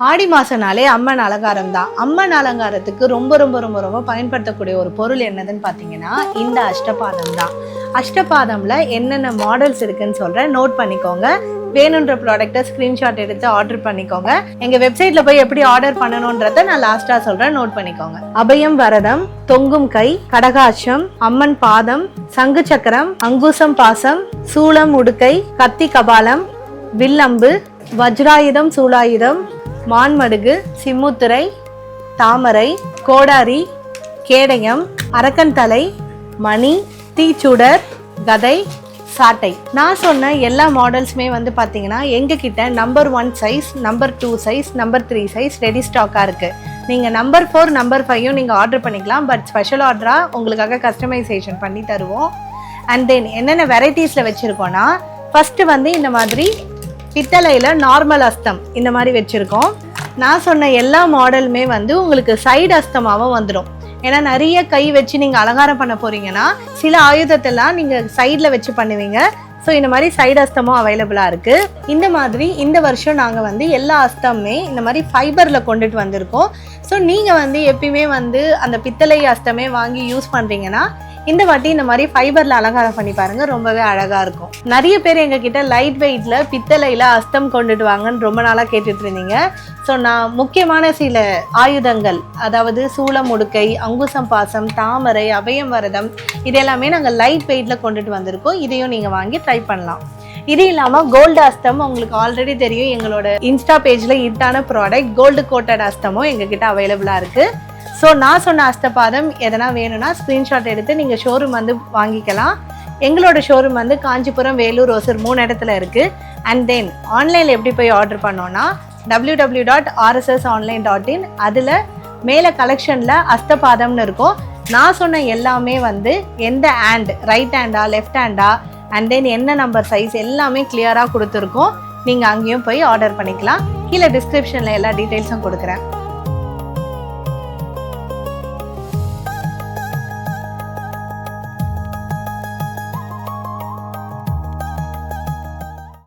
ஆடி மாசம்னாலே அம்மன் அலங்காரம் தான். அம்மன் அலங்காரத்துக்கு ரொம்ப ரொம்ப ரொம்ப ரொம்ப பயன்படுத்தக்கூடிய ஒரு பொருள் என்னதுன்னு பார்த்தீங்கன்னா இந்த அஷ்டபாதம் தான். அஷ்டபாதம்ல என்னென்ன மாடல்ஸ் இருக்குன்னு சொல்றேன், நோட் பண்ணிக்கோங்க. வேணுன்ற ப்ராடக்ட்டை ஸ்க்ரீன்ஷாட் எடுத்து ஆர்டர் பண்ணிக்கோங்க. எங்க வெப்சைட்ல போய் எப்படி ஆர்டர் பண்ணணும்ன்றத நான் லாஸ்டா சொல்றேன், நோட் பண்ணிக்கோங்க. அபயம் வரதம், தொங்கும் கை, கடகாட்சம், அம்மன் பாதம், சங்கு சக்கரம், அங்குசம் பாசம், சூளம் உடுக்கை, கத்தி கபாலம், வில்லம்பு, வஜ்ராயுதம் சூலாயுதம், மான்மடுகு, சிம்முத்திரை, தாமரை, கோடாரி, கேடயம், அரக்கன் தலை, மணி, தீச்சுடர், கதை, சாட்டை. நான் சொன்ன எல்லா மாடல்ஸுமே வந்து பார்த்தீங்கன்னா எங்ககிட்ட number 1 size, number 2 size, number 3 size ready ஸ்டாக்காக இருக்குது. நீங்கள் நம்பர் 4, நம்பர் 5யும் நீங்கள் ஆர்டர் பண்ணிக்கலாம். பட் ஸ்பெஷல் ஆர்டராக உங்களுக்காக கஸ்டமைசேஷன் பண்ணி தருவோம். அண்ட் தென் என்னென்ன வெரைட்டிஸில் வச்சுருக்கோன்னா, ஃபஸ்ட்டு வந்து இந்த மாதிரி பித்தளையில் நார்மல் அஸ்தம் இந்த மாதிரி வச்சுருக்கோம். நான் சொன்ன எல்லா மாடலுமே வந்து உங்களுக்கு சைடு அஸ்தமாகவும் வந்துடும். ஏன்னா நிறைய கை வச்சு நீங்கள் அலங்காரம் பண்ண போகிறீங்கன்னா சில ஆயுதத்தெல்லாம் நீங்கள் சைடில் வச்சு பண்ணுவீங்க. ஸோ இந்த மாதிரி சைடு அஸ்தமும் அவைலபிளாக இருக்குது. இந்த மாதிரி இந்த வருஷம் நாங்கள் வந்து எல்லா அஸ்தமுமே இந்த மாதிரி ஃபைபரில் கொண்டுட்டு வந்திருக்கோம். ஸோ நீங்கள் வந்து எப்பயுமே வந்து அந்த பித்தளை அஸ்தமே வாங்கி யூஸ் பண்ணுறீங்கன்னா இந்த வாட்டி இந்த மாதிரி ஃபைபரில் அலங்காரம் பண்ணி பாருங்கள், ரொம்பவே அழகாக இருக்கும். நிறைய பேர் எங்ககிட்ட லைட் வெயிட்டில் பித்தளையில் அஸ்தம் கொண்டுட்டு வாங்கன்னு ரொம்ப நாளாக கேட்டுட்டு இருந்தீங்க. ஸோ நான் முக்கியமான சில ஆயுதங்கள், அதாவது சூளம் உடுக்கை, அங்குசம் பாசம், தாமரை, அபயம் வரதம், இது எல்லாமே நாங்கள் லைட் வெயிட்டில் கொண்டுட்டு வந்திருக்கோம். இதையும் நீங்கள் வாங்கி ட்ரை பண்ணலாம். இது இல்லாமல் கோல்டு அஸ்தம் உங்களுக்கு ஆல்ரெடி தெரியும், எங்களோட இன்ஸ்டா பேஜில் ஹிட்டான ப்ராடக்ட் கோல்டு கோட்டட் அஸ்தமும் எங்ககிட்ட அவைலபிளாக இருக்குது. ஸோ நான் சொன்ன அஸ்தபாதம் எதனா வேணும்னா ஸ்க்ரீன்ஷாட் எடுத்து நீங்கள் ஷோரூம் வந்து வாங்கிக்கலாம். எங்களோட ஷோரூம் வந்து காஞ்சிபுரம், வேலூர், ஓசூர் 3 இடத்துல இருக்குது. அண்ட் தென் ஆன்லைனில் எப்படி போய் ஆர்டர் பண்ணோன்னா www.rssonline.in, அதில் மேலே கலெக்ஷனில் அஸ்தபாதம்னு இருக்கும். நான் சொன்ன எல்லாமே வந்து எந்த ஹேண்ட், ரைட் ஹேண்டா லெஃப்ட் ஹேண்டா அண்ட் தென் என்ன நம்பர் சைஸ் எல்லாமே கிளியராக கொடுத்துருக்கோம். நீங்கள் அங்கேயும் போய் ஆர்டர் பண்ணிக்கலாம். கீழே டிஸ்கிரிப்ஷனில் எல்லா டீட்டெயில்ஸும் கொடுக்குறேன்.